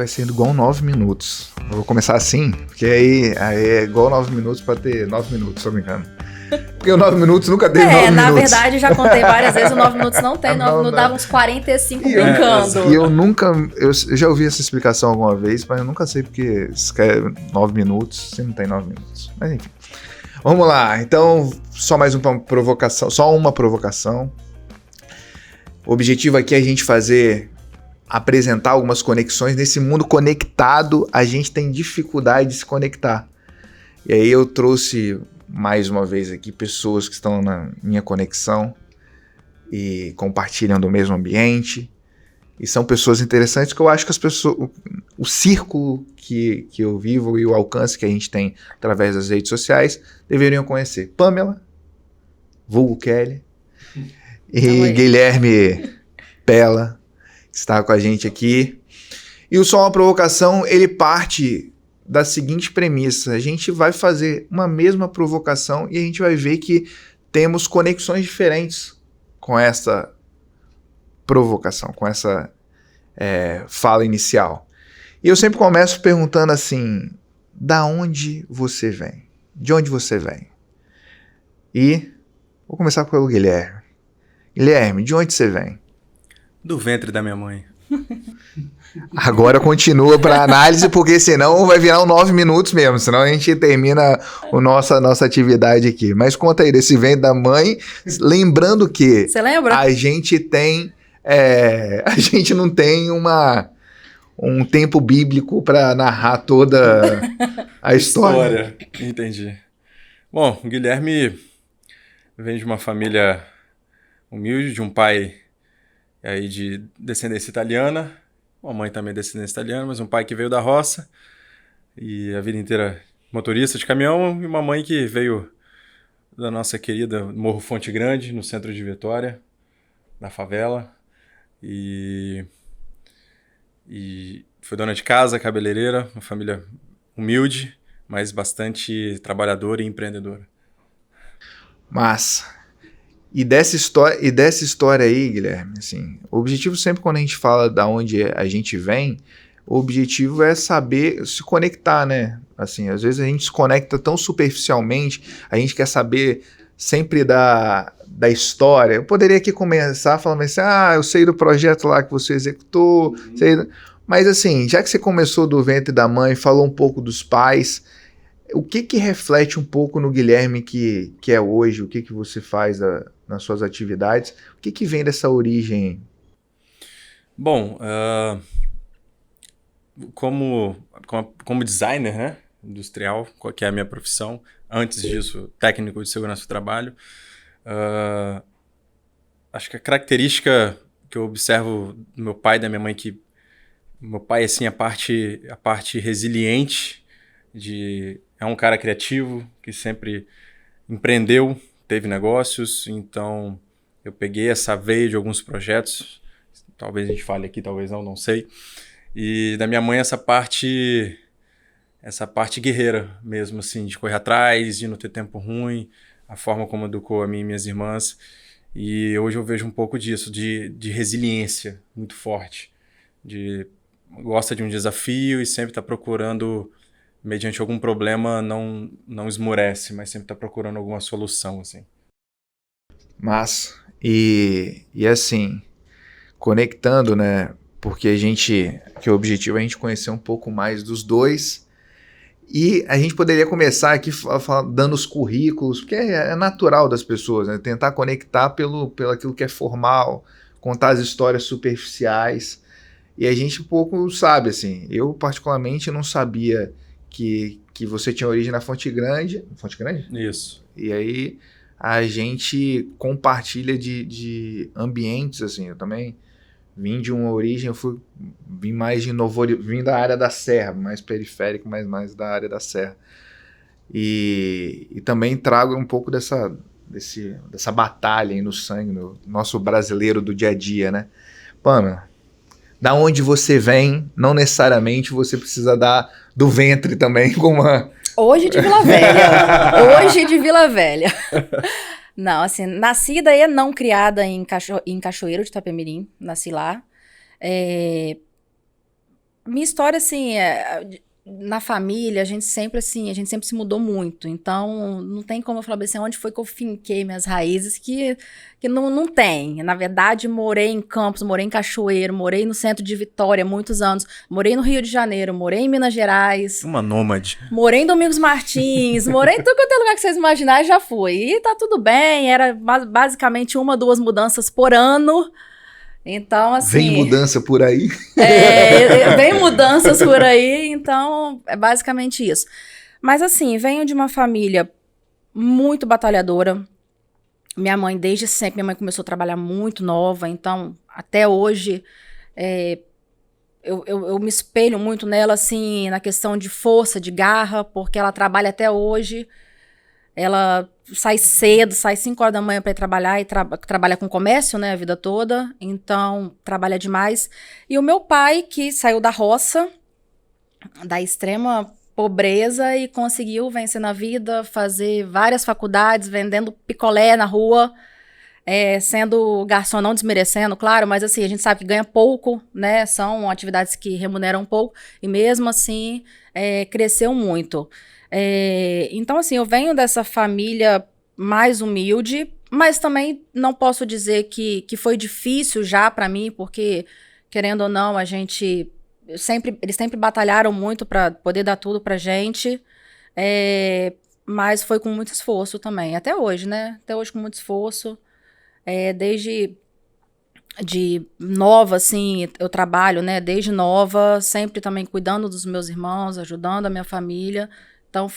vai ser igual 9 minutos. Eu vou começar assim, porque aí é igual 9 minutos pra ter 9 minutos, tô brincando. Porque o 9 minutos nunca teve 9 minutos. Na verdade, já contei várias vezes, o 9 minutos não tem, 9 minutos dava uns 45 brincando. E eu já ouvi essa explicação alguma vez, mas eu nunca sei porque escreve 9 minutos se não tem 9 minutos. Mas enfim. Vamos lá, então, só mais uma provocação, O objetivo aqui é a gente apresentar algumas conexões. Nesse mundo conectado, a gente tem dificuldade de se conectar. E aí eu trouxe mais uma vez aqui pessoas que estão na minha conexão e compartilham do mesmo ambiente. E são pessoas interessantes que eu acho que as pessoas, o círculo que eu vivo e o alcance que a gente tem através das redes sociais deveriam conhecer. Pamela, vulgo Kelly, e Guilherme Pella, que está com a gente aqui. E o Só Uma Provocação, ele parte da seguinte premissa: a gente vai fazer uma mesma provocação e a gente vai ver que temos conexões diferentes com essa provocação, com essa fala inicial. E eu sempre começo perguntando assim: da onde você vem? De onde você vem? E vou começar pelo Guilherme. Guilherme, de onde você vem? Do ventre da minha mãe. Agora continua para análise, porque senão vai virar 9 minutos mesmo, senão a gente termina a nossa atividade aqui. Mas conta aí desse ventre da mãe, lembrando que você lembra? A gente não tem um tempo bíblico para narrar toda a história. Entendi. Bom, o Guilherme vem de uma família humilde, de um pai aí de descendência italiana, uma mãe também de descendência italiana, mas um pai que veio da roça e a vida inteira motorista de caminhão, e uma mãe que veio da nossa querida Morro Fonte Grande, no centro de Vitória, na favela, e foi dona de casa, cabeleireira, uma família humilde, mas bastante trabalhadora e empreendedora. Massa. E dessa história aí, Guilherme, assim, o objetivo sempre quando a gente fala da onde a gente vem, o objetivo é saber se conectar, né? Assim, às vezes a gente se conecta tão superficialmente, a gente quer saber sempre da história. Eu poderia aqui começar falando assim, eu sei do projeto lá que você executou, mas assim, já que você começou do ventre da mãe, falou um pouco dos pais, o que reflete um pouco no Guilherme que é hoje? O que você faz nas suas atividades? O que vem dessa origem? Bom, como designer, né, industrial, que é a minha profissão, antes disso, técnico de segurança do trabalho, acho que a característica que eu observo do meu pai e da minha mãe, que meu pai, assim, a parte resiliente, é um cara criativo, que sempre empreendeu, teve negócios, então eu peguei essa veia de alguns projetos, talvez a gente fale aqui, talvez não sei, e da minha mãe essa parte guerreira mesmo, assim, de correr atrás, de não ter tempo ruim, a forma como educou a mim e minhas irmãs, e hoje eu vejo um pouco disso, de resiliência muito forte, gosta de um desafio e sempre está procurando, mediante algum problema, não esmorece, mas sempre está procurando alguma solução, assim. Massa. E assim, conectando, né? Porque o objetivo é a gente conhecer um pouco mais dos dois. E a gente poderia começar aqui dando os currículos, porque é natural das pessoas, né? Tentar conectar pelo aquilo que é formal, contar as histórias superficiais. E a gente um pouco sabe, assim, eu particularmente não sabia que você tinha origem na Fonte Grande. Fonte Grande? Isso. E aí a gente compartilha de ambientes, assim, eu também vim de uma origem, vim mais de vim da área da Serra, mais periférico, mas mais da área da Serra. E também trago um pouco dessa batalha aí no sangue, no nosso brasileiro do dia a dia, né? Pamela, da onde você vem, não necessariamente você precisa do ventre também, como uma... Hoje de Vila Velha. Hoje de Vila Velha. Não, assim, nascida e não criada em Cachoeiro de Itapemirim, nasci lá. Minha história, assim, na família, a gente sempre se mudou muito. Então, não tem como eu falar assim, onde foi que eu finquei minhas raízes, que não tem. Na verdade, morei em Campos, morei em Cachoeiro, morei no centro de Vitória muitos anos, morei no Rio de Janeiro, morei em Minas Gerais. Uma nômade. Morei em Domingos Martins, morei em todo quanto é lugar que vocês imaginarem, já fui. E tá tudo bem, era basicamente 1, 2 mudanças por ano. Então, assim... Vem mudança por aí. Vem mudanças por aí, então é basicamente isso. Mas, assim, venho de uma família muito batalhadora. Minha mãe, desde sempre, minha mãe começou a trabalhar muito nova, então, até hoje, eu me espelho muito nela, assim, na questão de força, de garra, porque ela trabalha até hoje. Ela sai cedo, sai 5 horas da manhã para ir trabalhar e trabalha com comércio, né, a vida toda. Então, trabalha demais. E o meu pai, que saiu da roça, da extrema pobreza e conseguiu vencer na vida, fazer várias faculdades, vendendo picolé na rua, sendo garçom, não desmerecendo, claro, mas assim, a gente sabe que ganha pouco, né? São atividades que remuneram pouco e mesmo assim cresceu muito. Então, assim, eu venho dessa família mais humilde, mas também não posso dizer que foi difícil já para mim, porque, querendo ou não, eles sempre batalharam muito para poder dar tudo pra gente, mas foi com muito esforço também, até hoje, né? Até hoje com muito esforço, desde de nova, assim, eu trabalho, né? Desde nova, sempre também cuidando dos meus irmãos, ajudando a minha família. Então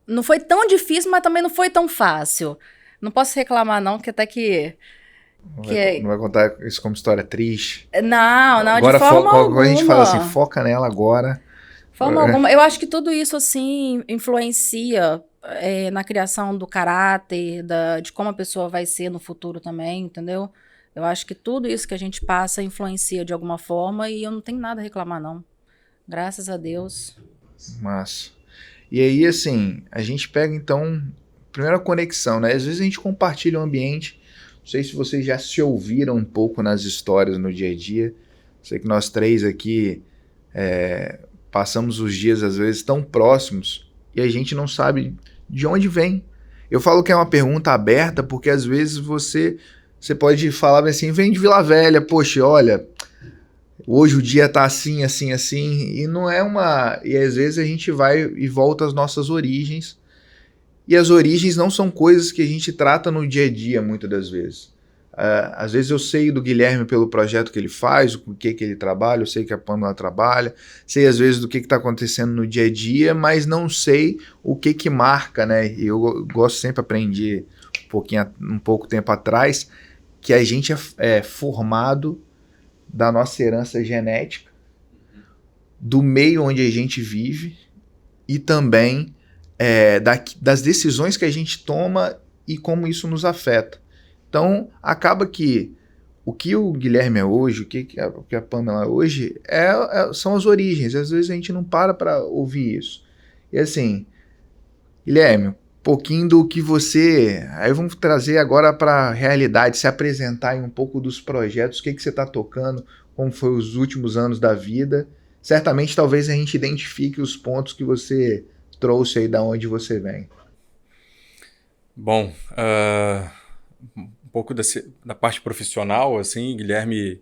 não foi tão difícil, mas também não foi tão fácil. Não posso reclamar não, que até que... Não vai contar isso como história triste. Não, Agora, de forma alguma. Agora a gente fala assim, foca nela agora. Forma alguma. Eu acho que tudo isso, assim, influencia na criação do caráter, de como a pessoa vai ser no futuro também, entendeu? Eu acho que tudo isso que a gente passa influencia de alguma forma e eu não tenho nada a reclamar, não. Graças a Deus. Massa. E aí, assim, a gente pega, então, primeira conexão, né? Às vezes a gente compartilha o ambiente. Não sei se vocês já se ouviram um pouco nas histórias no dia a dia. Sei que nós 3 aqui passamos os dias, às vezes, tão próximos e a gente não sabe de onde vem. Eu falo que é uma pergunta aberta porque, às vezes, você pode falar assim, vem de Vila Velha, poxa, olha... Hoje o dia tá assim, assim, assim, e não é uma... E às vezes a gente vai e volta às nossas origens, e as origens não são coisas que a gente trata no dia a dia, muitas das vezes. Às vezes eu sei do Guilherme pelo projeto que ele faz, o que ele trabalha, eu sei que a Pamela trabalha, sei às vezes do que tá acontecendo no dia a dia, mas não sei o que marca, né? E eu gosto, sempre aprendi um pouco tempo atrás, que a gente é formado da nossa herança genética, do meio onde a gente vive e também das decisões que a gente toma e como isso nos afeta. Então, acaba que o que o Guilherme é hoje, o que a Pamela é hoje, são as origens. Às vezes a gente não para ouvir isso. E assim, Guilherme, um pouquinho do que você... Aí vamos trazer agora para a realidade, se apresentar em um pouco dos projetos, o que você está tocando, como foi os últimos anos da vida. Certamente, talvez a gente identifique os pontos que você trouxe aí da onde você vem. Bom, um pouco da parte profissional, assim, Guilherme,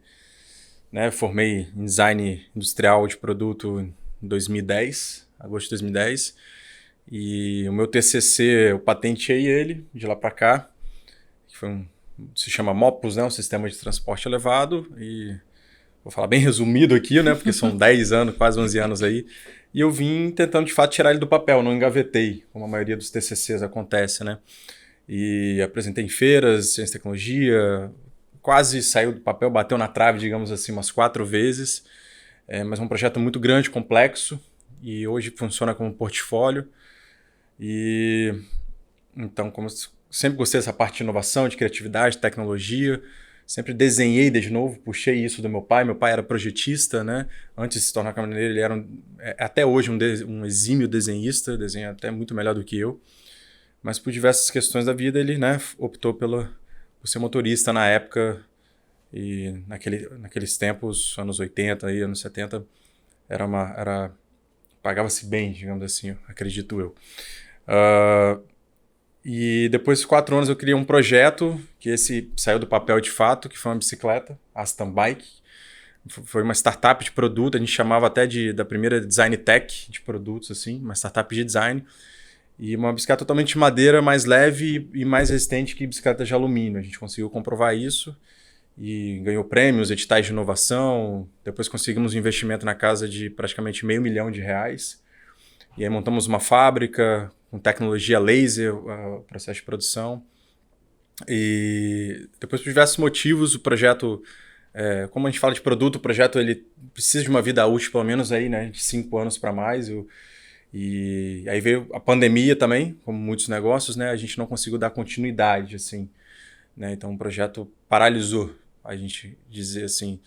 né, formei em design industrial de produto em 2010, agosto de 2010, e o meu TCC, eu patenteei ele de lá para cá, que se chama MOPUS, né, um sistema de transporte elevado, e vou falar bem resumido aqui, né, porque são 10 anos, quase 11 anos aí, e eu vim tentando de fato tirar ele do papel, não engavetei, como a maioria dos TCCs acontece, né, e apresentei em feiras, ciência e tecnologia, quase saiu do papel, bateu na trave, digamos assim, umas 4 vezes, mas é um projeto muito grande, complexo, e hoje funciona como portfólio. E então, como eu sempre gostei dessa parte de inovação, de criatividade, tecnologia, sempre desenhei desde novo, puxei isso do meu pai era projetista, né? Antes de se tornar caminhoneiro, ele era até hoje um exímio desenhista, desenha até muito melhor do que eu, mas por diversas questões da vida ele, né, optou por ser motorista na época, e naqueles tempos, anos 80, aí, anos 70, pagava-se bem, digamos assim, acredito eu. E depois de 4 anos eu criei um projeto, que esse saiu do papel de fato, que foi uma bicicleta, Aston Bike. Foi uma startup de produto, a gente chamava até da primeira design tech de produtos, assim, uma startup de design. E uma bicicleta totalmente de madeira, mais leve e mais resistente que bicicleta de alumínio. A gente conseguiu comprovar isso e ganhou prêmios, editais de inovação. Depois conseguimos um investimento na casa de praticamente R$500 mil. E aí montamos uma fábrica com tecnologia laser, processo de produção. E depois, por diversos motivos, o projeto, como a gente fala de produto, o projeto ele precisa de uma vida útil, pelo menos aí, né, de 5 anos para mais. E aí veio a pandemia também, como muitos negócios, né, a gente não conseguiu dar continuidade, assim, né, então o projeto paralisou, a gente dizer assim,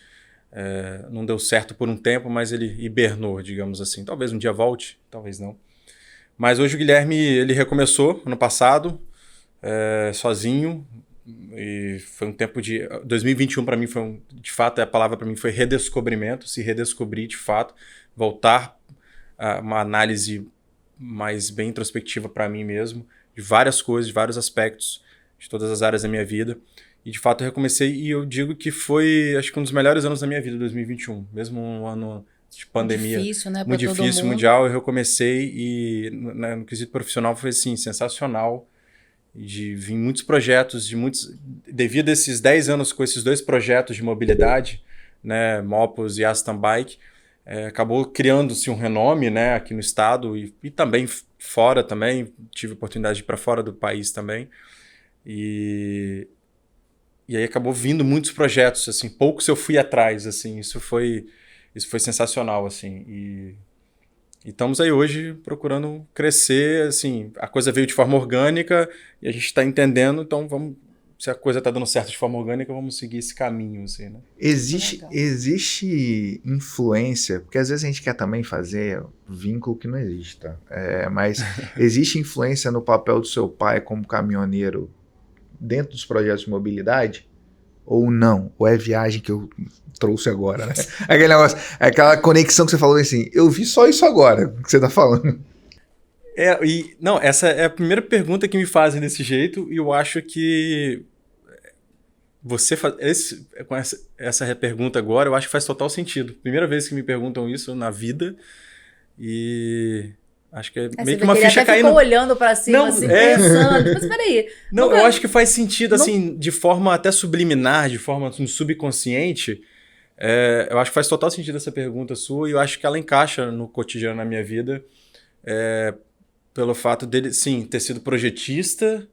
não deu certo por um tempo, mas ele hibernou, digamos assim. Talvez um dia volte, talvez não. Mas hoje o Guilherme, ele recomeçou ano passado, sozinho, e foi um tempo de... 2021 para mim foi de fato, a palavra para mim foi redescobrimento, se redescobrir de fato, voltar a uma análise mais bem introspectiva para mim mesmo, de várias coisas, de vários aspectos, de todas as áreas da minha vida. E de fato eu recomecei e eu digo que foi, acho que um dos melhores anos da minha vida, 2021, mesmo um ano de pandemia difícil, né, muito difícil, mundial, eu recomecei e no quesito profissional foi assim, sensacional, de vir muitos projetos, devido a esses 10 anos com esses 2 projetos de mobilidade, né, Mopus e Aston Bike, acabou criando-se um renome, né, aqui no estado e também fora também, tive a oportunidade de ir para fora do país também, e aí acabou vindo muitos projetos, assim, poucos eu fui atrás, assim, isso foi sensacional, assim, e estamos aí hoje procurando crescer, assim, a coisa veio de forma orgânica e a gente está entendendo, então se a coisa está dando certo de forma orgânica, vamos seguir esse caminho, assim, né? Existe influência, porque às vezes a gente quer também fazer vínculo que não existe, tá? Mas existe influência no papel do seu pai como caminhoneiro dentro dos projetos de mobilidade? Ou não? Ou é viagem que eu trouxe agora, né? Aquele negócio, aquela conexão que você falou assim, eu vi só isso agora, que você tá falando. Não, essa é a primeira pergunta que me fazem desse jeito, e eu acho que você com essa pergunta agora, eu acho que faz total sentido. Primeira vez que me perguntam isso na vida, e acho que meio que uma ficha caindo. Ficou olhando pra cima, não, assim, pensando. Mas peraí. Não, eu acho que faz sentido, assim, de forma até subliminar, de forma assim, subconsciente. Eu acho que faz total sentido essa pergunta sua, e eu acho que ela encaixa no cotidiano na minha vida, pelo fato dele, sim, ter sido projetista.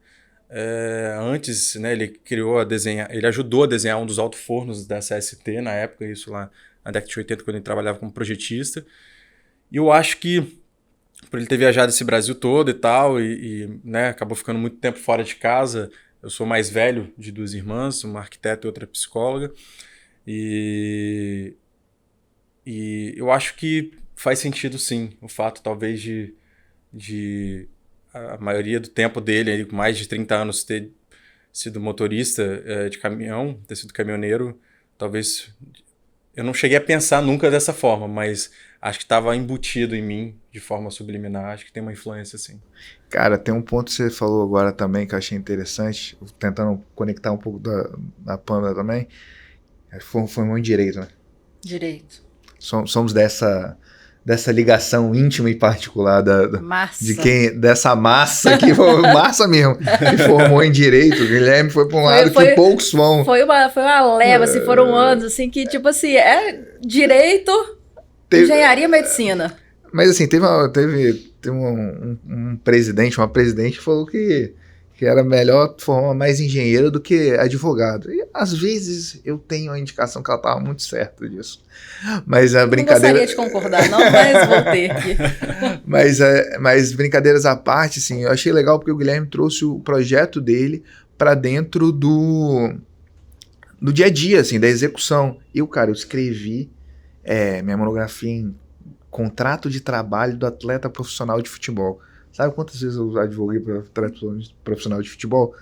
Antes, né, ele ajudou a desenhar um dos alto-fornos da CST na época, isso lá na década de 80, quando ele trabalhava como projetista. E eu acho que por ele ter viajado esse Brasil todo e tal, né, acabou ficando muito tempo fora de casa. Eu sou mais velho de 2 irmãs, uma arquiteta e outra psicóloga. E eu acho que faz sentido, sim, o fato talvez de a maioria do tempo dele, ele, com mais de 30 anos, ter sido motorista de caminhão, ter sido caminhoneiro. Talvez eu não cheguei a pensar nunca dessa forma, mas acho que estava embutido em mim de forma subliminar, acho que tem uma influência, sim. Cara, tem um ponto que você falou agora também que eu achei interessante, tentando conectar um pouco da Pâmela também. Foi muito direito, né? Direito. Somos dessa ligação íntima e particular dessa massa que foi massa mesmo, que formou em direito. O Guilherme foi para um lado que poucos vão. Foi uma leva, assim, foram anos, assim, que tipo assim, direito, engenharia e medicina. Mas assim, teve um presidente, uma presidente que falou que era melhor formar mais engenheiro do que advogado. E às vezes eu tenho a indicação que ela estava muito certa disso. Mas a brincadeira... Não gostaria de concordar, não, mas vou ter aqui. Mas brincadeiras à parte, assim, eu achei legal porque o Guilherme trouxe o projeto dele para dentro do dia a dia, assim, da execução. Eu escrevi minha monografia em contrato de trabalho do atleta profissional de futebol. Sabe quantas vezes eu advoguei para atleta profissional de futebol?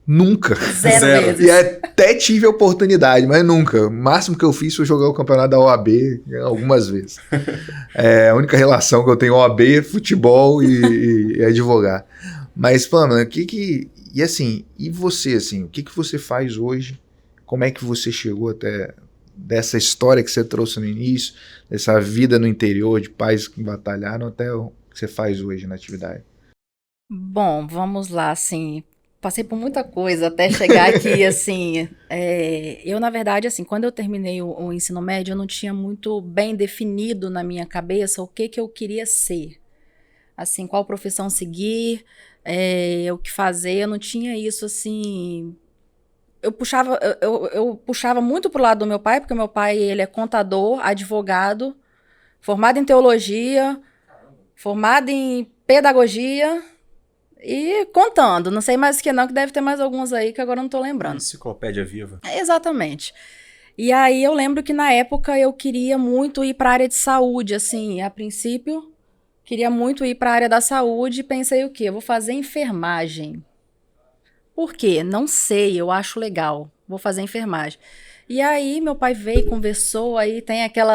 Nunca. Zero vezes. E até tive a oportunidade, mas nunca. O máximo que eu fiz foi jogar o campeonato da OAB algumas vezes. A única relação que eu tenho OAB é futebol e advogar. Mas, Pamela, e assim, e você, assim, o que você faz hoje? Como é que você chegou até dessa história que você trouxe no início, dessa vida no interior de pais que batalharam até o que você faz hoje na atividade? Bom, vamos lá, assim, passei por muita coisa até chegar aqui, assim, eu, na verdade, assim, quando eu terminei o ensino médio, eu não tinha muito bem definido na minha cabeça o que eu queria ser, assim, qual profissão seguir, o que fazer, eu não tinha isso, assim, eu puxava muito pro lado do meu pai, porque o meu pai, ele é contador, advogado, formado em teologia, formado em pedagogia e contando. Não sei mais o que não, que deve ter mais alguns aí que agora eu não tô lembrando. Enciclopédia viva. Exatamente. E aí eu lembro que na época eu queria muito ir para a área de saúde, assim, a princípio, queria muito ir para a área da saúde e pensei o quê? Eu vou fazer enfermagem. Por quê? Não sei, eu acho legal. Vou fazer enfermagem. E aí meu pai veio, conversou, aí tem aquele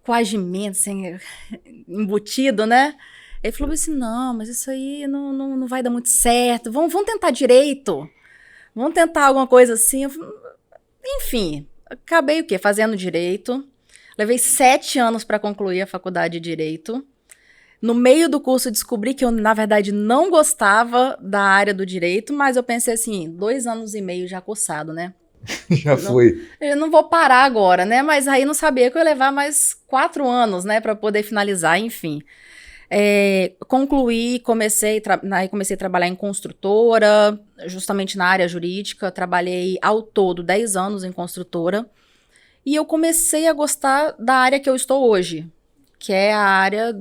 coagimento, assim, embutido, né? Ele falou assim, não, mas isso aí não vai dar muito certo. Vamos tentar direito. Vamos tentar alguma coisa assim. Enfim, acabei o quê? Fazendo direito. Levei 7 anos para concluir a faculdade de direito. No meio do curso descobri que eu, na verdade, não gostava da área do direito, mas eu pensei assim, 2 anos e meio já cursado, né? Já foi. Eu não vou parar agora, né? Mas aí não sabia que eu ia levar mais 4 anos, né? Para poder finalizar, enfim. Concluí, comecei a trabalhar em construtora, justamente na área jurídica. Trabalhei ao todo 10 anos em construtora. E eu comecei a gostar da área que eu estou hoje, que é a área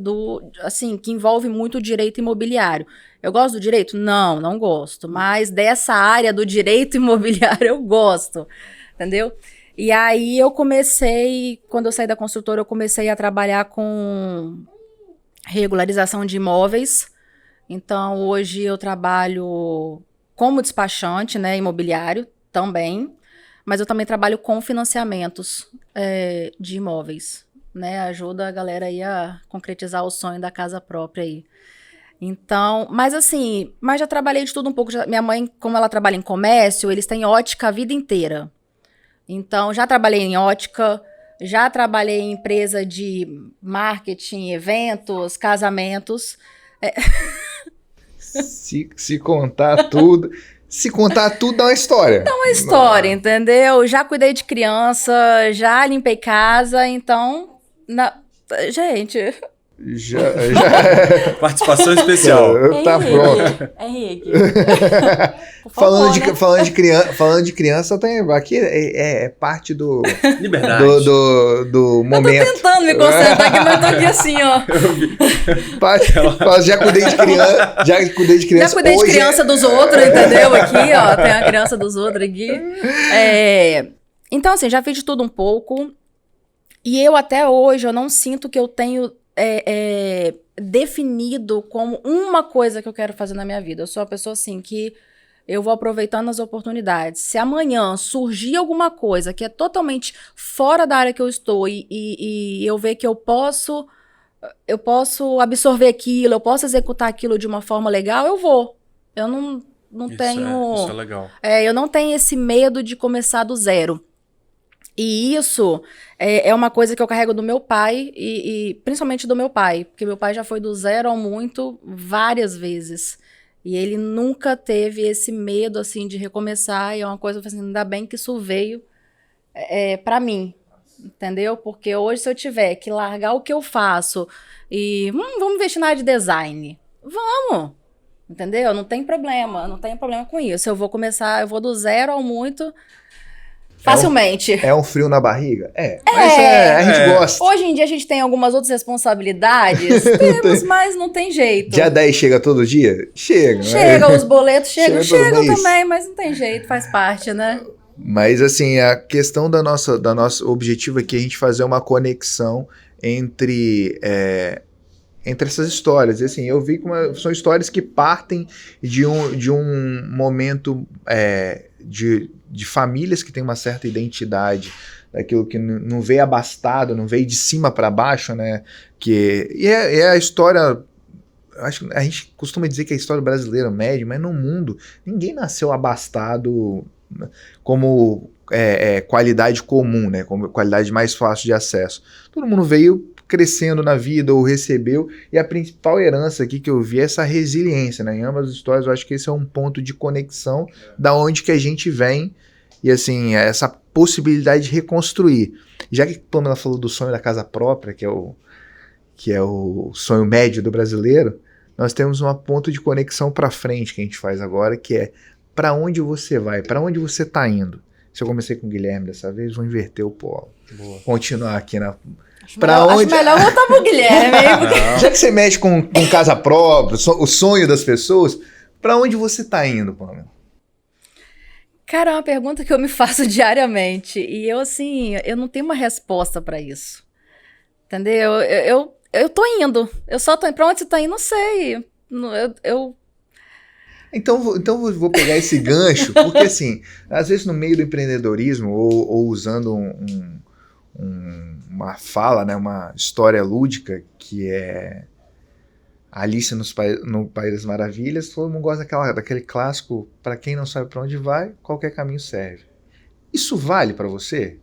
que envolve muito o direito imobiliário. Eu gosto do direito? Não gosto. Mas dessa área do direito imobiliário eu gosto, entendeu? E aí quando eu saí da construtora, eu comecei a trabalhar com regularização de imóveis. Então, hoje eu trabalho como despachante, né, imobiliário também, mas eu também trabalho com financiamentos de imóveis, né, ajuda a galera aí a concretizar o sonho da casa própria aí. Então, mas já trabalhei de tudo um pouco. Minha mãe, como ela trabalha em comércio, eles têm ótica a vida inteira. Então, já trabalhei em ótica, já trabalhei em empresa de marketing, eventos, casamentos. Se contar tudo... Se contar tudo, dá uma história. Dá uma história, entendeu? Já cuidei de criança, já limpei casa, então... Gente... Já. Participação especial. Tá pronto. Henrique. Falando de criança, aqui é parte do... Liberdade. do momento. Eu tô tentando me concentrar aqui, mas eu tô aqui assim, ó. Já cuidei de criança. Já cuidei de criança dos outros, entendeu? Aqui, ó, tem a criança dos outros aqui. Então, assim, já fiz de tudo um pouco. E eu, até hoje, eu não sinto que eu tenho definido como uma coisa que eu quero fazer na minha vida. Eu sou uma pessoa, assim, que eu vou aproveitando as oportunidades. Se amanhã surgir alguma coisa que é totalmente fora da área que eu estou e eu ver que eu posso absorver aquilo, eu posso executar aquilo de uma forma legal, eu vou. Eu não tenho... Isso é legal. Eu não tenho esse medo de começar do zero. E isso é uma coisa que eu carrego do meu pai, e principalmente do meu pai, porque meu pai já foi do zero ao muito várias vezes. E ele nunca teve esse medo, assim, de recomeçar, e é uma coisa, assim, ainda bem que isso veio pra mim, entendeu? Porque hoje, se eu tiver que largar o que eu faço e vamos investir na área de design, vamos, entendeu? Não tem problema com isso. Eu vou do zero ao muito... Facilmente. É um frio na barriga? Mas a gente gosta. Hoje em dia a gente tem algumas outras responsabilidades, temos, mas não tem jeito. Dia 10 chega todo dia? Chega. Chega, os boletos chegam também, mas não tem jeito, faz parte, né? Mas assim, a questão do nosso objetivo aqui é a gente fazer uma conexão entre entre essas histórias. E assim, eu vi como são histórias que partem de um momento de famílias que têm uma certa identidade, daquilo que não veio abastado, não veio de cima para baixo, né? É a história. Acho que a gente costuma dizer que é a história brasileira média, mas no mundo ninguém nasceu abastado como qualidade comum, né? Como qualidade mais fácil de acesso. Todo mundo veio crescendo na vida ou recebeu, e a principal herança aqui que eu vi é essa resiliência, né? Em ambas as histórias eu acho que esse é um ponto de conexão da onde que a gente vem e assim, essa possibilidade de reconstruir. Já que a Pamela falou do sonho da casa própria, que é o sonho médio do brasileiro, nós temos um ponto de conexão para frente que a gente faz agora, que é para onde você vai, para onde você está indo. Se eu comecei com o Guilherme dessa vez, vou inverter o polo. Boa. Continuar aqui na... Acho melhor voltar pro Guilherme. Porque... Já que você mexe com casa própria, o sonho das pessoas, para onde você está indo, Pamela? Cara, é uma pergunta que eu me faço diariamente. E eu, assim, eu não tenho uma resposta para isso. Entendeu? Eu tô indo. Eu só tô indo. Pra onde você tá indo? Não sei. Então vou pegar esse gancho, porque assim, às vezes no meio do empreendedorismo, ou usando uma fala, né, uma história lúdica, que é Alice no País das Maravilhas, todo mundo gosta daquele clássico, para quem não sabe para onde vai, qualquer caminho serve. Isso vale para você?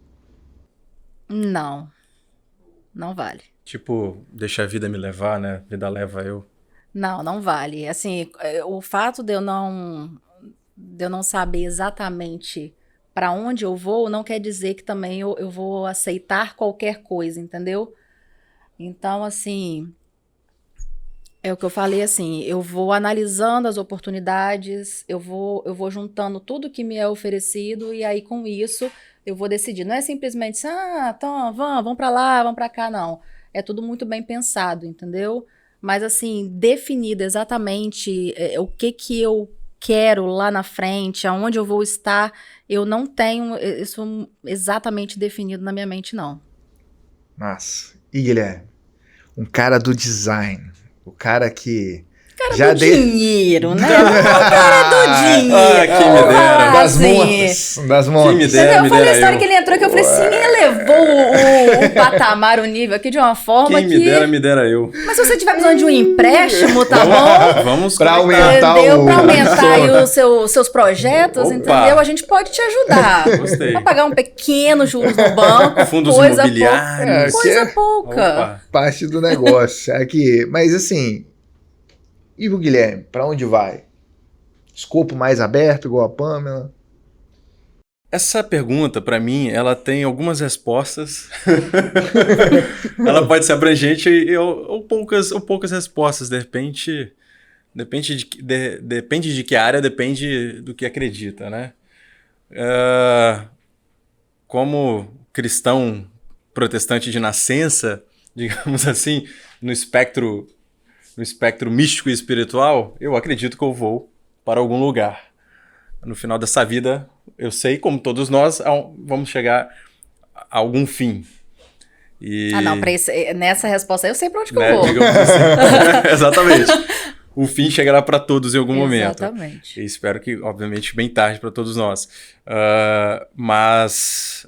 Não vale. Tipo, deixa a vida me levar, né? A vida leva eu. Não vale. Assim, o fato de eu não saber exatamente para onde eu vou, não quer dizer que também eu vou aceitar qualquer coisa, entendeu? Então, assim, é o que eu falei, assim, eu vou analisando as oportunidades, eu vou juntando tudo que me é oferecido e aí com isso eu vou decidir. Não é simplesmente, então, vamos para lá, vamos para cá, não. É tudo muito bem pensado, entendeu? Mas, assim, definido exatamente o que eu quero lá na frente, aonde eu vou estar, eu não tenho isso exatamente definido na minha mente, não. Massa. E Guilherme? Um cara do design. O cara que... dinheiro, né? O cara do dinheiro. Que me dera. Das montas. Que me dera, eu falei a história que ele entrou, que eu falei assim, ele levou o patamar, o nível aqui de uma forma Quem me dera eu. Mas se você tiver precisando de um empréstimo, tá bom? Vamos pra aumentar pra aumentar aí os seus projetos, Opa. Entendeu? A gente pode te ajudar. Gostei. Pra pagar um pequeno juros no banco. Fundos coisa imobiliários. Coisa pouca. Opa. Parte do negócio. Aqui, mas assim... E o Guilherme, para onde vai? Escopo mais aberto, igual a Pamela? Essa pergunta, para mim, ela tem algumas respostas. Ela pode ser abrangente ou poucas respostas. Depende de que área, depende do que acredita, né? Como cristão protestante de nascença, digamos assim, no espectro místico e espiritual, eu acredito que eu vou para algum lugar. No final dessa vida, eu sei, como todos nós, vamos chegar a algum fim. Não, nessa resposta eu sei para onde que eu vou. Digamos assim. Exatamente. O fim chegará para todos em algum momento. Exatamente. E espero que, obviamente, bem tarde para todos nós. Mas,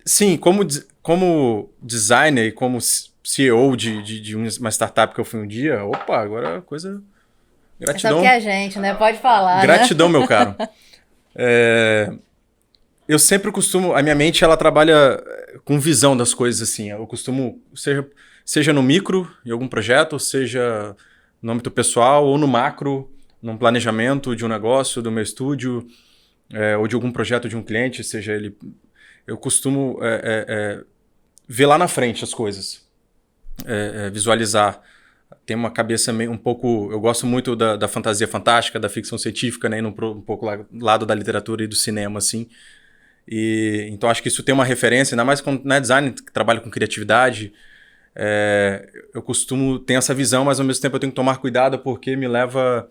sim, como designer e como CEO de uma startup que eu fui um dia, agora a coisa... Gratidão. Sabe que é a gente, né? Pode falar, Gratidão, né? meu caro. Eu sempre costumo... A minha mente, ela trabalha com visão das coisas, assim. Eu costumo... Seja no micro, em algum projeto, seja no âmbito pessoal, ou no macro, num planejamento de um negócio, do meu estúdio, ou de algum projeto de um cliente, seja ele... Eu costumo ver lá na frente as coisas. Visualizar. Tem uma cabeça meio um pouco... Eu gosto muito da fantasia fantástica, da ficção científica, né? Um pouco lado da literatura e do cinema, assim. Então, acho que isso tem uma referência, ainda mais quando design, que trabalha com criatividade. Eu costumo ter essa visão, mas ao mesmo tempo eu tenho que tomar cuidado porque me leva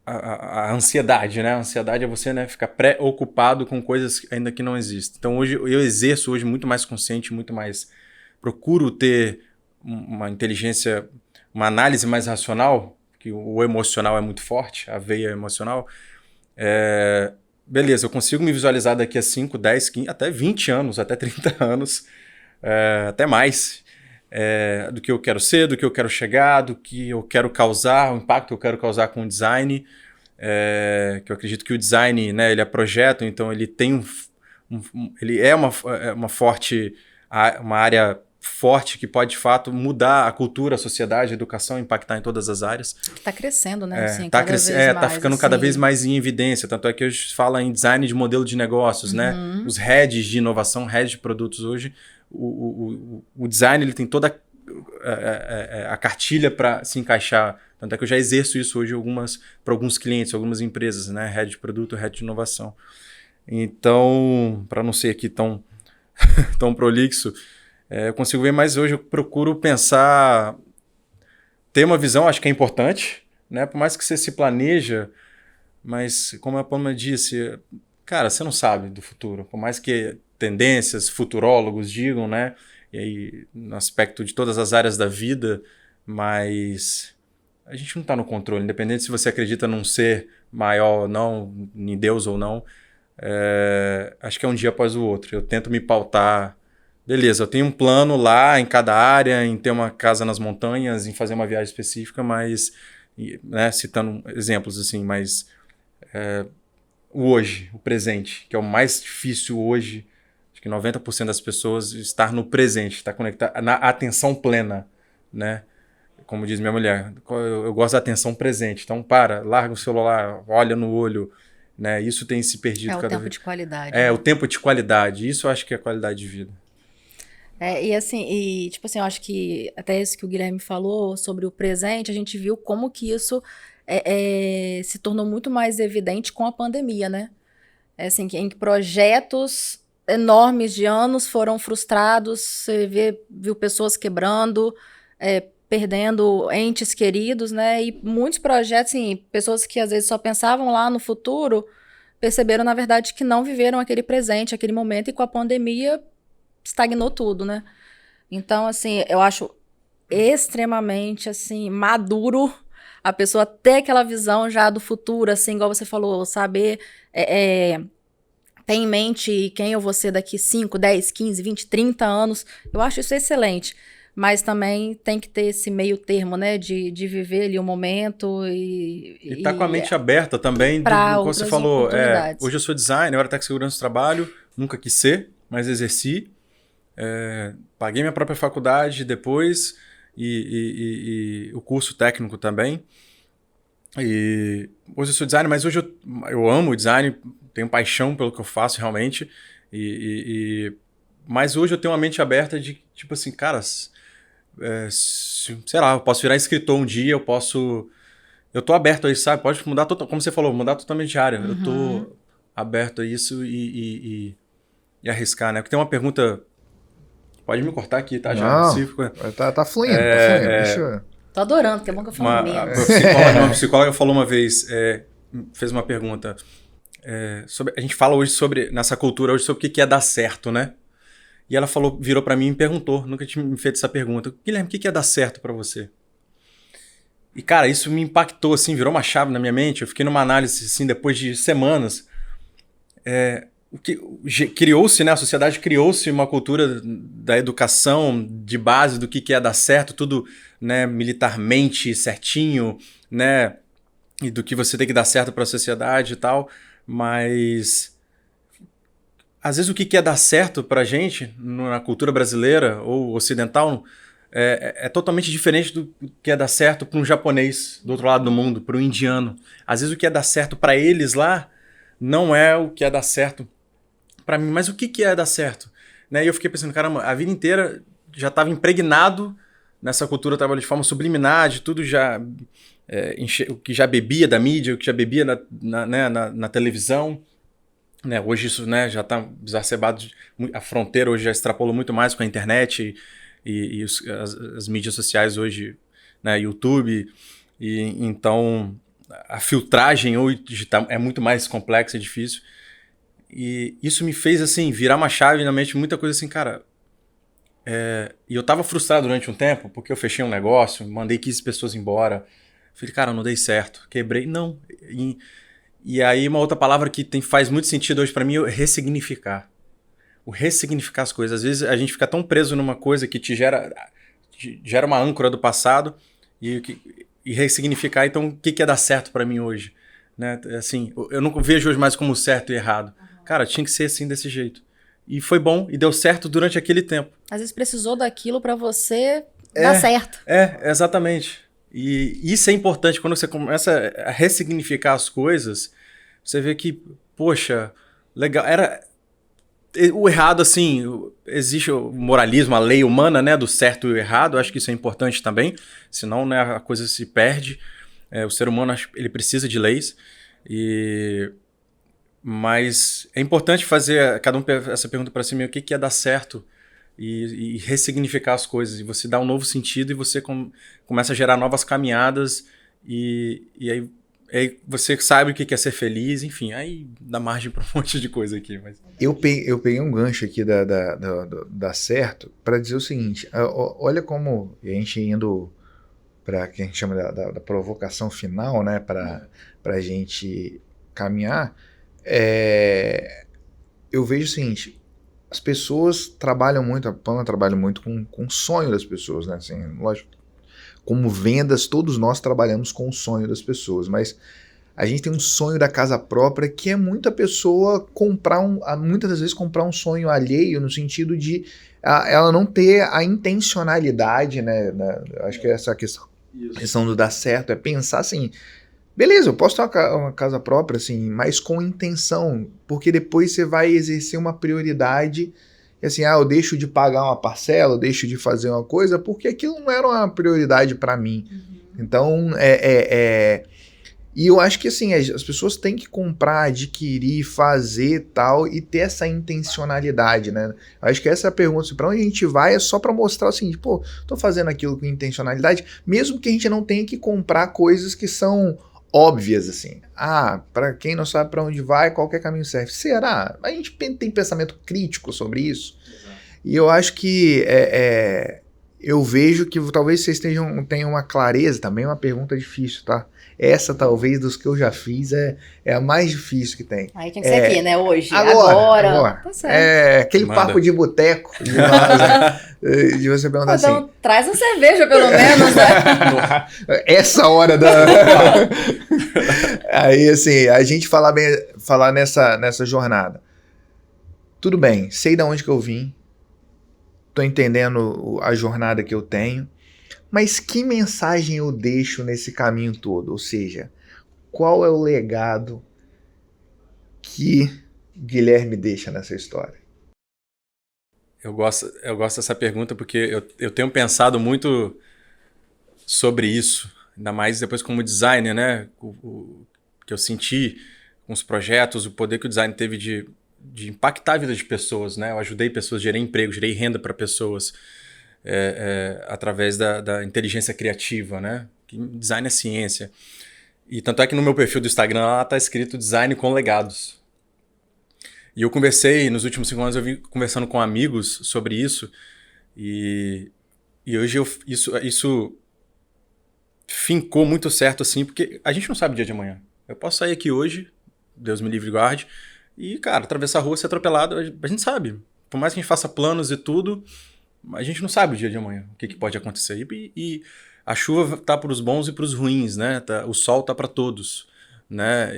a ansiedade, né? A ansiedade é você, né, ficar preocupado com coisas ainda que não existem. Então, hoje eu exerço muito mais consciente, muito mais... Procuro ter uma inteligência, uma análise mais racional, que o emocional é muito forte, a veia emocional, beleza, eu consigo me visualizar daqui a 5, 10, 15, até 20 anos, até 30 anos, até mais, do que eu quero ser, do que eu quero chegar, do que eu quero causar, o impacto que eu quero causar com o design, que eu acredito que o design, né, ele é projeto, então ele tem ele é uma área forte que pode, de fato, mudar a cultura, a sociedade, a educação, impactar em todas as áreas. Está crescendo, né? Assim, Tá ficando cada vez mais em evidência. Tanto é que hoje fala em design de modelo de negócios, né? Os heads de inovação, heads de produtos hoje. O design ele tem toda a cartilha para se encaixar. Tanto é que eu já exerço isso hoje para alguns clientes, algumas empresas, né? Head de produto, head de inovação. Então, para não ser aqui tão prolixo, eu consigo ver, mas hoje eu procuro pensar, ter uma visão, acho que é importante, né? Por mais que você se planeja, mas como a Paloma disse, cara, você não sabe do futuro, por mais que tendências, futurólogos digam, né? E aí, no aspecto de todas as áreas da vida, mas a gente não está no controle, independente se você acredita num ser maior ou não, em Deus ou não, acho que é um dia após o outro. Eu tento me pautar. Beleza, eu tenho um plano lá em cada área, em ter uma casa nas montanhas, em fazer uma viagem específica, mas, né, citando exemplos assim, mas o hoje, o presente, que é o mais difícil hoje, acho que 90% das pessoas estar no presente, estar conectado, na atenção plena, né? Como diz minha mulher, eu gosto da atenção presente, então larga o celular, olha no olho, né? Isso tem se perdido cada vez. É o tempo de qualidade. Né? O tempo de qualidade, isso eu acho que é qualidade de vida. E tipo assim, eu acho que até isso que o Guilherme falou sobre o presente, a gente viu como que isso se tornou muito mais evidente com a pandemia, né? Assim, em que projetos enormes de anos foram frustrados, você viu pessoas quebrando, perdendo entes queridos, né? E muitos projetos, assim, pessoas que às vezes só pensavam lá no futuro, perceberam, na verdade, que não viveram aquele presente, aquele momento, e com a pandemia estagnou tudo, né? Então, assim, eu acho extremamente, assim, maduro a pessoa ter aquela visão já do futuro, assim, igual você falou, saber ter em mente quem eu vou ser daqui 5, 10, 15, 20, 30 anos. Eu acho isso excelente. Mas também tem que ter esse meio termo, né? De viver ali o momento e tá com a mente aberta também, como você falou. Hoje eu sou designer, eu era técnico de segurança do trabalho, nunca quis ser, mas exerci. Paguei minha própria faculdade depois e o curso técnico também. E hoje eu sou designer, mas hoje eu amo o design, tenho paixão pelo que eu faço realmente. Mas hoje eu tenho uma mente aberta de, tipo assim, cara, sei lá, eu posso virar escritor um dia, eu tô aberto a isso, sabe? Pode mudar, como você falou, mudar totalmente de área. Eu tô aberto a isso e arriscar, né? Porque tem uma pergunta. Pode me cortar aqui, tá? Não, tá fluindo, Deixa eu... Tô adorando, porque é bom que eu falo menos. Uma psicóloga falou uma vez, fez uma pergunta. A gente fala hoje nessa cultura hoje sobre o que é dar certo, né? E ela virou pra mim e me perguntou, nunca tinha me feito essa pergunta. Guilherme, o que é dar certo pra você? E, cara, isso me impactou, assim, virou uma chave na minha mente. Eu fiquei numa análise, assim, depois de semanas. Criou-se, né? A sociedade criou-se uma cultura da educação de base do que é dar certo, tudo, né, militarmente certinho, né? E do que você tem que dar certo para a sociedade e tal. Mas às vezes o que é dar certo pra gente na cultura brasileira ou ocidental é totalmente diferente do que é dar certo para um japonês do outro lado do mundo, para um indiano. Às vezes o que é dar certo para eles lá não é o que é dar certo para mim. Mas o que é dar certo? Né? E eu fiquei pensando, caramba, a vida inteira já estava impregnado nessa cultura, eu trabalho de forma subliminar, de tudo já... o que já bebia da mídia, o que já bebia na televisão. Né, hoje isso, né, já está exacerbado, a fronteira hoje já extrapolou muito mais com a internet e as mídias sociais hoje, né, YouTube, e então a filtragem hoje é muito mais complexa e difícil, e isso me fez assim virar uma chave na mente, muita coisa assim, cara, E eu tava frustrado durante um tempo, porque eu fechei um negócio, mandei 15 pessoas embora. Falei, cara, eu não dei certo. Quebrei. Não. E aí uma outra palavra que faz muito sentido hoje pra mim é ressignificar. O ressignificar as coisas. Às vezes a gente fica tão preso numa coisa que te gera uma âncora do passado e ressignificar, então, o que é dar certo pra mim hoje? Né? Assim, eu não vejo hoje mais como certo e errado. Cara, tinha que ser assim, desse jeito. E foi bom, e deu certo durante aquele tempo. Às vezes precisou daquilo pra você dar certo. Exatamente. E isso é importante, quando você começa a ressignificar as coisas, você vê que, poxa, legal, o errado, assim, existe o moralismo, a lei humana, né, do certo e o errado, eu acho que isso é importante também, senão, né, a coisa se perde. O ser humano, ele precisa de leis, mas é importante fazer, cada um essa pergunta para si mesmo, o que é dar certo e ressignificar as coisas, e você dá um novo sentido e você começa a gerar novas caminhadas e aí você sabe o que é ser feliz, enfim, aí dá margem para um monte de coisa aqui. Mas... Eu peguei um gancho aqui da certo para dizer o seguinte, olha como a gente indo para que a gente chama da provocação final, né, para a gente caminhar, eu vejo o seguinte, as pessoas trabalham muito, a Pamela trabalha muito com o sonho das pessoas, né, assim, lógico, como vendas, todos nós trabalhamos com o sonho das pessoas, mas a gente tem um sonho da casa própria que é muita pessoa muitas das vezes comprar um sonho alheio, no sentido de ela não ter a intencionalidade, né, acho que essa questão do dar certo é pensar assim, beleza, eu posso ter uma casa própria, assim, mas com intenção, porque depois você vai exercer uma prioridade, assim, eu deixo de pagar uma parcela, eu deixo de fazer uma coisa, porque aquilo não era uma prioridade para mim. Então, e eu acho que, assim, as pessoas têm que comprar, adquirir, fazer tal, e ter essa intencionalidade, né? Eu acho que essa é a pergunta, para onde a gente vai é só para mostrar, assim, pô, tô fazendo aquilo com intencionalidade, mesmo que a gente não tenha que comprar coisas que são óbvias, assim. Para quem não sabe para onde vai, qualquer caminho serve. Será? A gente tem pensamento crítico sobre isso. Exato. E eu acho que eu vejo que talvez vocês tenham uma clareza, também é uma pergunta difícil, tá? Essa, talvez, dos que eu já fiz, é a mais difícil que tem. Aí tinha que ser aqui, né? Hoje. Agora. Tá certo. Aquele papo de boteco. De você perguntar assim... Traz uma cerveja, pelo menos, né? Essa hora Aí, assim, a gente falar nessa jornada. Tudo bem, sei de onde que eu vim. Tô entendendo a jornada que eu tenho. Mas que mensagem eu deixo nesse caminho todo? Ou seja, qual é o legado que Guilherme deixa nessa história? Eu gosto dessa pergunta porque eu tenho pensado muito sobre isso, ainda mais depois como designer, né? O que eu senti com os projetos, o poder que o design teve de impactar a vida de pessoas, né? Eu ajudei pessoas, gerei emprego, gerei renda para pessoas. Através da inteligência criativa, né? Design é ciência. E tanto é que no meu perfil do Instagram lá está escrito design com legados. E eu conversei, nos últimos 5 anos eu vim conversando com amigos sobre isso, e hoje isso fincou muito certo, assim, porque a gente não sabe o dia de amanhã. Eu posso sair aqui hoje, Deus me livre e guarde, e, cara, atravessar a rua, ser atropelado, a gente sabe. Por mais que a gente faça planos e tudo, a gente não sabe o dia de amanhã, o que pode acontecer. E a chuva tá para os bons e para os ruins, né? O sol tá para todos, né?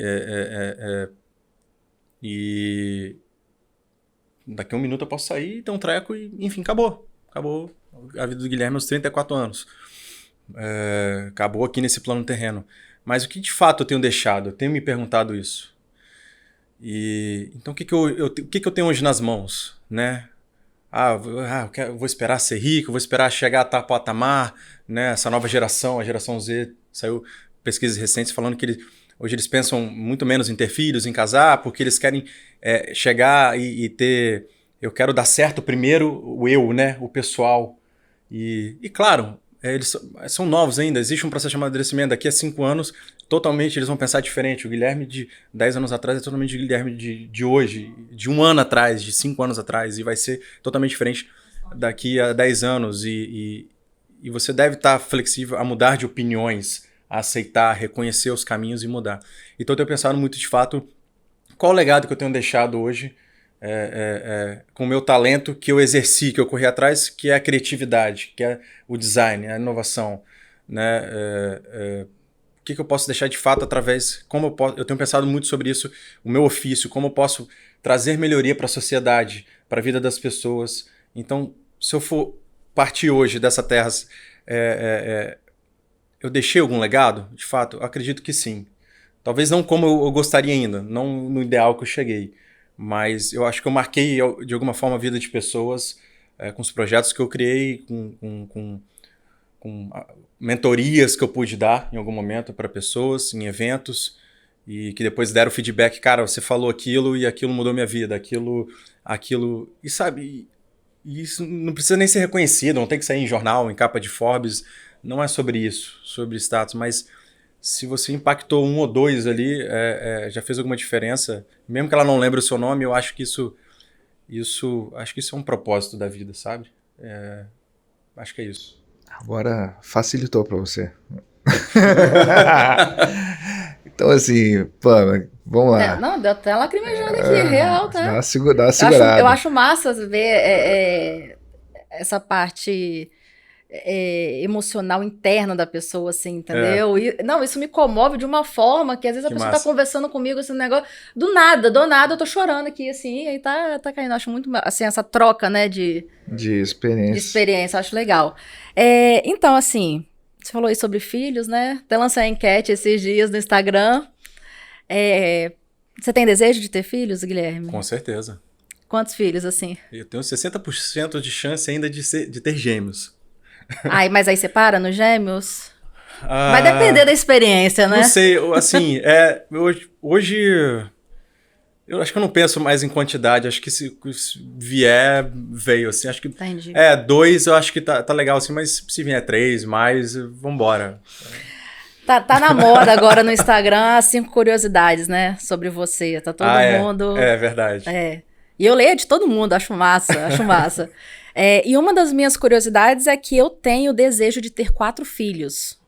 E daqui a 1 minuto eu posso sair, ter um treco e, enfim, acabou. Acabou a vida do Guilherme aos 34 anos. Acabou aqui nesse plano terreno. Mas o que de fato eu tenho deixado? Eu tenho me perguntado isso. Então o que eu tenho hoje nas mãos, né? Eu vou esperar ser rico, vou esperar chegar a tal patamar, né? Essa nova geração, a geração Z, saiu pesquisas recentes falando que hoje eles pensam muito menos em ter filhos, em casar, porque eles querem chegar e ter... Eu quero dar certo primeiro o eu, né? O pessoal. E claro, eles são novos ainda, existe um processo de amadurecimento. Daqui a 5 anos, totalmente eles vão pensar diferente. O Guilherme de 10 anos atrás é totalmente o Guilherme de hoje, de 1 ano atrás, de 5 anos atrás, e vai ser totalmente diferente. daqui a 10 anos e você deve estar flexível a mudar de opiniões, a aceitar, reconhecer os caminhos e mudar. Então eu tenho pensado muito, de fato, qual o legado que eu tenho deixado hoje com o meu talento que eu exerci, que eu corri atrás, que é a criatividade, que é o design, a inovação, né? O que eu posso deixar de fato através... eu tenho pensado muito sobre isso, o meu ofício, como eu posso trazer melhoria para a sociedade, para a vida das pessoas. Então, se eu for partir hoje dessa terra, eu deixei algum legado? De fato, eu acredito que sim. Talvez não como eu gostaria ainda, não no ideal que eu cheguei, mas eu acho que eu marquei de alguma forma a vida de pessoas com os projetos que eu criei, com mentorias que eu pude dar em algum momento para pessoas, em eventos, e que depois deram feedback, cara, você falou aquilo e aquilo mudou minha vida, aquilo, e sabe, isso não precisa nem ser reconhecido, não tem que sair em jornal, em capa de Forbes, não é sobre isso, sobre status, mas se você impactou um ou dois ali, já fez alguma diferença, mesmo que ela não lembre o seu nome, eu acho que acho que isso é um propósito da vida, sabe? Acho que é isso. Agora facilitou para você. Então, assim, pô, vamos lá. Não, deu até lacrimejando aqui, real, tá? Dá uma segurada. Eu acho massa ver essa parte emocional interna da pessoa, assim, entendeu? Não, isso me comove de uma forma que às vezes a pessoa tá conversando comigo, esse negócio, do nada eu tô chorando aqui, assim, e aí tá caindo. Eu acho muito, assim, essa troca, né, de experiência, eu acho legal. Então, assim, você falou aí sobre filhos, né? Até lancei a enquete esses dias no Instagram. Você tem desejo de ter filhos, Guilherme? Com certeza. Quantos filhos, assim? Eu tenho 60% de chance ainda de ter gêmeos. Mas aí você para nos gêmeos? Vai depender da experiência, né? Não sei, assim, hoje eu acho que eu não penso mais em quantidade, acho que se vier, veio, assim, acho que... Entendi. 2 eu acho que tá legal, assim, mas se vier 3, mais, vambora. Tá na moda agora no Instagram as 5 curiosidades, né, sobre você, tá todo mundo... É verdade. E eu leio de todo mundo, acho massa. E uma das minhas curiosidades é que eu tenho o desejo de ter 4 filhos.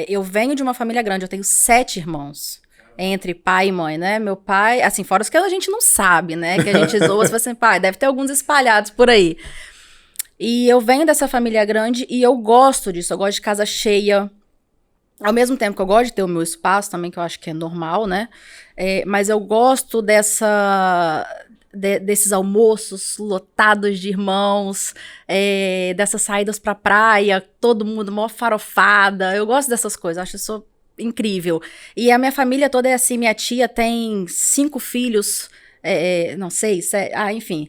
Eu venho de uma família grande, eu tenho 7 irmãos. Entre pai e mãe, né? Meu pai, assim, fora os que a gente não sabe, né? Que a gente zoa, você fala assim, pai, deve ter alguns espalhados por aí. E eu venho dessa família grande e eu gosto disso, eu gosto de casa cheia. Ao mesmo tempo que eu gosto de ter o meu espaço também, que eu acho que é normal, né? Mas eu gosto desses almoços lotados de irmãos, dessas saídas pra praia, todo mundo mó farofada. Eu gosto dessas coisas, acho isso incrível. E a minha família toda é assim, minha tia tem 5 filhos, não sei, enfim,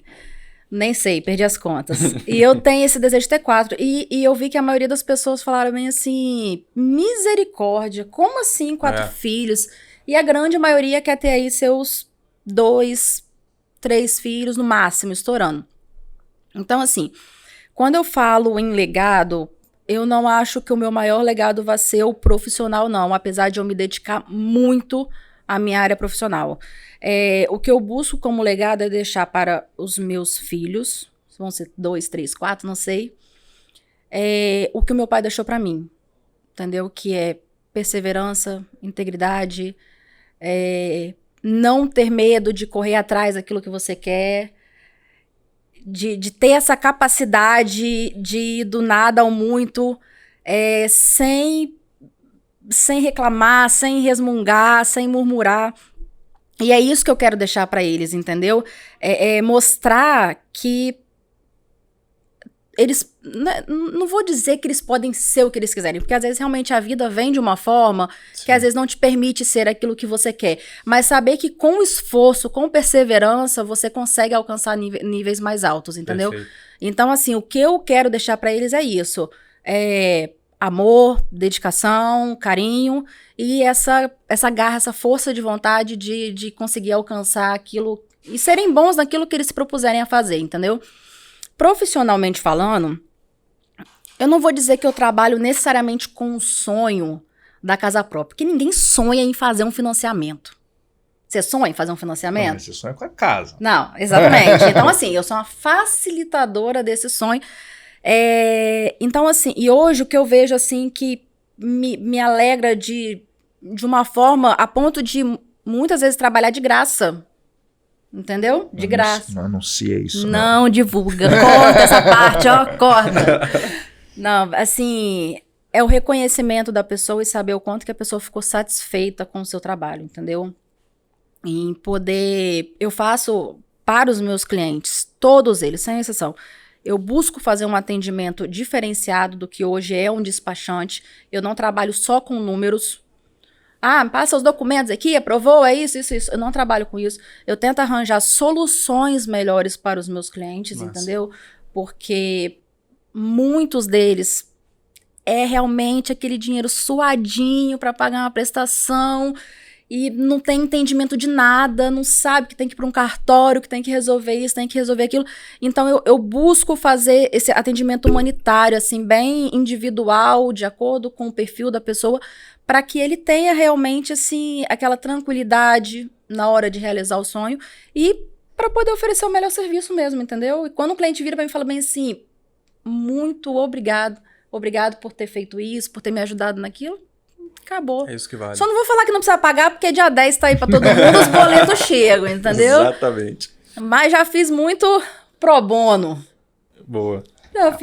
nem sei, perdi as contas. E eu tenho esse desejo de ter 4. E eu vi que a maioria das pessoas falaram bem assim, misericórdia, como assim 4 filhos? E a grande maioria quer ter aí seus 2, 3 filhos no máximo, estourando. Então, assim, quando eu falo em legado, eu não acho que o meu maior legado vai ser o profissional, não, apesar de eu me dedicar muito à minha área profissional. O que eu busco como legado é deixar para os meus filhos, vão ser 2, 3, 4, não sei, o que o meu pai deixou para mim, entendeu? Que é perseverança, integridade, não ter medo de correr atrás daquilo que você quer, de ter essa capacidade de ir do nada ao muito, sem reclamar, sem resmungar, sem murmurar. E é isso que eu quero deixar para eles, entendeu? Mostrar que eles... Não vou dizer que eles podem ser o que eles quiserem, porque às vezes realmente a vida vem de uma forma que às vezes não te permite ser aquilo que você quer. Mas saber que com esforço, com perseverança, você consegue alcançar níveis mais altos, entendeu? Perfeito. Então, assim, o que eu quero deixar para eles é isso. Amor, dedicação, carinho e essa garra, essa força de vontade de conseguir alcançar aquilo e serem bons naquilo que eles se propuserem a fazer, entendeu? Profissionalmente falando, eu não vou dizer que eu trabalho necessariamente com o sonho da casa própria, porque ninguém sonha em fazer um financiamento. Você sonha em fazer um financiamento? Não, você sonha com a casa. Não, exatamente. Então, assim, eu sou uma facilitadora desse sonho. Então, assim, e hoje o que eu vejo, assim, que me alegra de uma forma a ponto de muitas vezes trabalhar de graça. Entendeu? De graça. Não anuncia isso. Não divulga. Corta essa parte, ó, corta. Não, assim, é o reconhecimento da pessoa e saber o quanto que a pessoa ficou satisfeita com o seu trabalho, entendeu? Em poder... Eu faço para os meus clientes, todos eles, sem exceção. Eu busco fazer um atendimento diferenciado do que hoje é um despachante. Eu não trabalho só com números. Me passa os documentos aqui, aprovou, é isso. Eu não trabalho com isso. Eu tento arranjar soluções melhores para os meus clientes, entendeu? Porque muitos deles é realmente aquele dinheiro suadinho para pagar uma prestação e não tem entendimento de nada, não sabe que tem que ir para um cartório, que tem que resolver isso, tem que resolver aquilo. Então, eu busco fazer esse atendimento humanitário, assim, bem individual, de acordo com o perfil da pessoa, para que ele tenha realmente, assim, aquela tranquilidade na hora de realizar o sonho e para poder oferecer o melhor serviço mesmo, entendeu? E quando o cliente vira para mim e fala bem assim, muito obrigado por ter feito isso, por ter me ajudado naquilo, acabou. É isso que vale. Só não vou falar que não precisa pagar, porque dia 10 tá aí pra todo mundo, os boletos chegam, entendeu? Exatamente. Mas já fiz muito pro bono. Boa.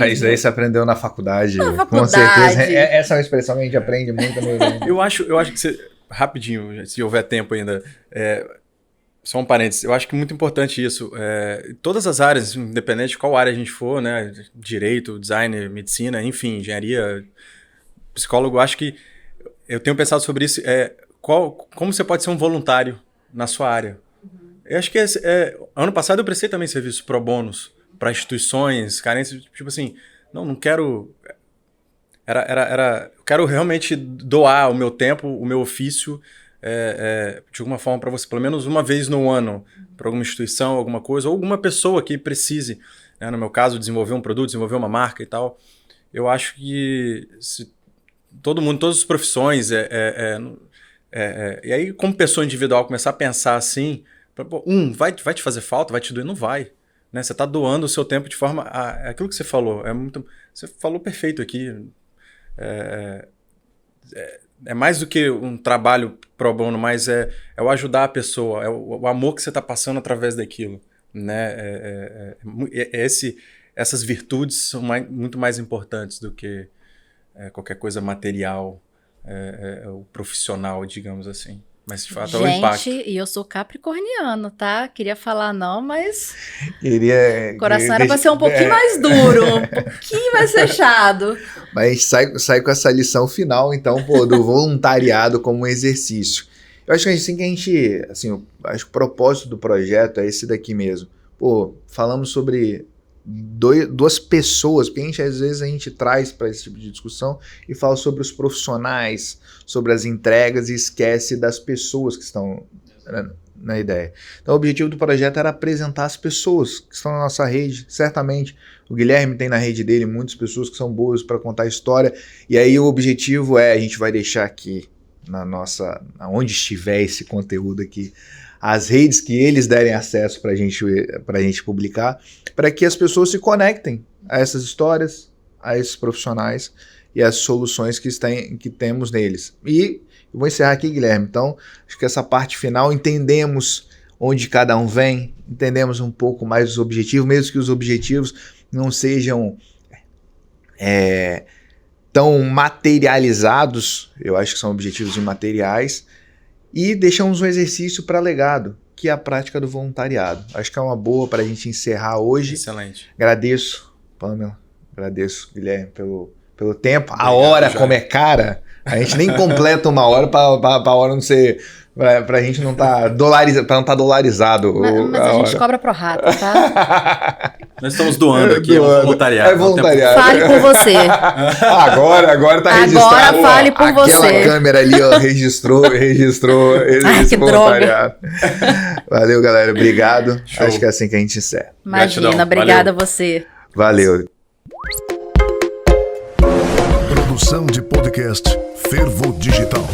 Isso aí você aprendeu na faculdade. Na Com faculdade. certeza. Essa é uma expressão que a gente aprende muito. Eu acho que você... Rapidinho, se houver tempo ainda. Só um parênteses. Eu acho que é muito importante isso. Todas as áreas, independente de qual área a gente for, né? Direito, design, medicina, enfim, engenharia, psicólogo, acho que eu tenho pensado sobre isso. Como você pode ser um voluntário na sua área? Eu acho que ano passado eu prestei também serviço pro bonos para instituições carentes, tipo assim, não quero... Eu quero realmente doar o meu tempo, o meu ofício, de alguma forma para você, pelo menos uma vez no ano, para alguma instituição, alguma coisa, ou alguma pessoa que precise, né, no meu caso, desenvolver um produto, desenvolver uma marca e tal. Eu acho que se todo mundo, todas as profissões, e aí como pessoa individual começar a pensar assim, vai te fazer falta, vai te doer? Não vai. Né? Você está doando o seu tempo de forma... aquilo que você falou, você falou perfeito aqui. É mais do que um trabalho pro bono, mas é o ajudar a pessoa, é o amor que você está passando através daquilo. Né? Essas virtudes são muito mais importantes do que qualquer coisa material, o profissional, digamos assim. Mas de fato é o impacto. Gente, e eu sou capricorniano, tá? Queria falar não, mas o coração era pra ser um pouquinho mais duro, um pouquinho mais fechado. Mas a gente sai com essa lição final, então, do voluntariado como um exercício. Eu acho que acho que o propósito do projeto é esse daqui mesmo. Falamos sobre duas pessoas, porque às vezes a gente traz para esse tipo de discussão e fala sobre os profissionais, sobre as entregas e esquece das pessoas que estão na ideia. Então o objetivo do projeto era apresentar as pessoas que estão na nossa rede. Certamente o Guilherme tem na rede dele muitas pessoas que são boas para contar história, e aí o objetivo a gente vai deixar aqui onde estiver esse conteúdo aqui, as redes que eles derem acesso para a gente publicar, para que as pessoas se conectem a essas histórias, a esses profissionais e as soluções que temos neles. E eu vou encerrar aqui, Guilherme. Então, acho que essa parte final, entendemos onde cada um vem, entendemos um pouco mais os objetivos, mesmo que os objetivos não sejam tão materializados, eu acho que são objetivos imateriais, e deixamos um exercício para legado, que é a prática do voluntariado. Acho que é uma boa para a gente encerrar hoje. Excelente. Agradeço, Pamela, agradeço, Guilherme, pelo tempo. A hora, como é cara, a gente nem completa uma hora para a hora não ser... Pra gente não estar dolarizado. Mas a gente cobra pro rato, tá? Nós estamos doando aqui, é voluntariado. É voluntariado. Fale por você. Agora tá registrado. Agora fale por você. Aquela câmera ali, registrou esse voluntariado. Valeu, galera. Obrigado. Show. Acho que é assim que a gente encerra. Imagina, Gratidão. obrigada a você. Valeu. Produção de podcast Fervo Digital.